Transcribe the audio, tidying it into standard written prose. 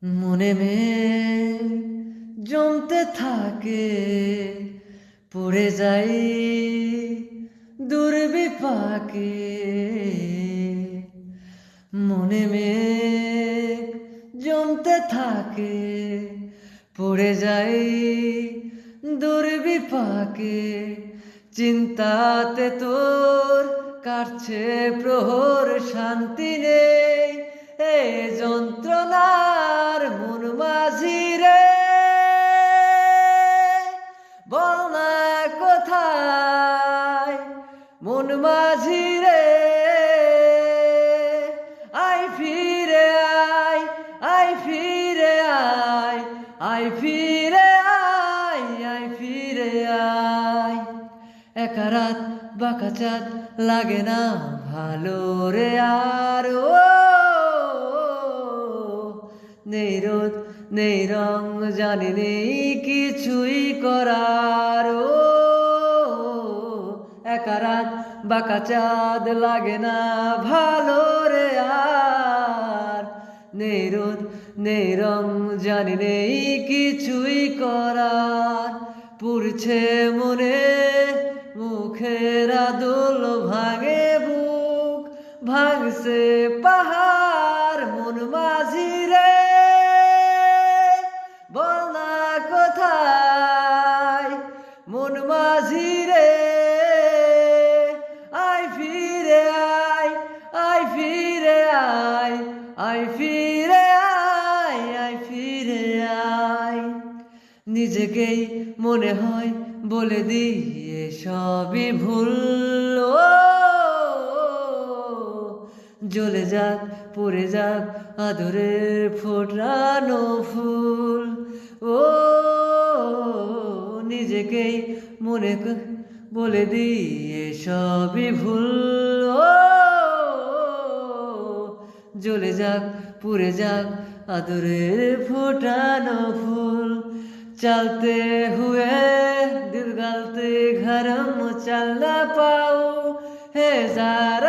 মনে মেঘ জমতে থাকে, পড়ে যাই দুর্বিপাকে। মনে মেঘ জমতে থাকে, পড়ে যাই দুর্বিপাকে। চিন্তাতে তোর কাটছে প্রহর, শান্তি নেই এ যন্ত্রণার মন মাঝি রে। বল না কোথায় মন মাঝি রে, আয় ফিরে আয়, আয় ফিরে আয়, আয় ফিরে আয়, আয় ফিরে আয়। একা রাত বাঁকা চাঁদ লাগে না ভালো রে আর, ও নেই রোদ নেই রং, জানি নেই কিছুই করার। ও একা রাত বাঁকা চাঁদ লাগে না ভালো রে আর, নেই রোদ নেই রং, জানি নেই কিছুই করার। পুড়ছে মনে মুখের আদল, ভাঙে বুক ভাঙছে পাহাড় মন মাঝি রে। বল না কোথায় মন মাঝি রে, আয় ফিরে আয়, আয় ফিরে আয়, আয় ফিরে আয়, আয় ফিরে আয়। নিজেকেই মনে হয় বলে দিয়ে সবই ভুল, ও জ্বলে যাক পুড়ে যাক আদরের ফোটানো ফুল। ও নিজেকেই মনে বলে দিয়ে সবই ভুল, ও জ্বলে যাক পুড়ে যাক আদরের ফোটানো ফুল। चलते हुए दिल गलते घर चल ना पाऊं है ज़रा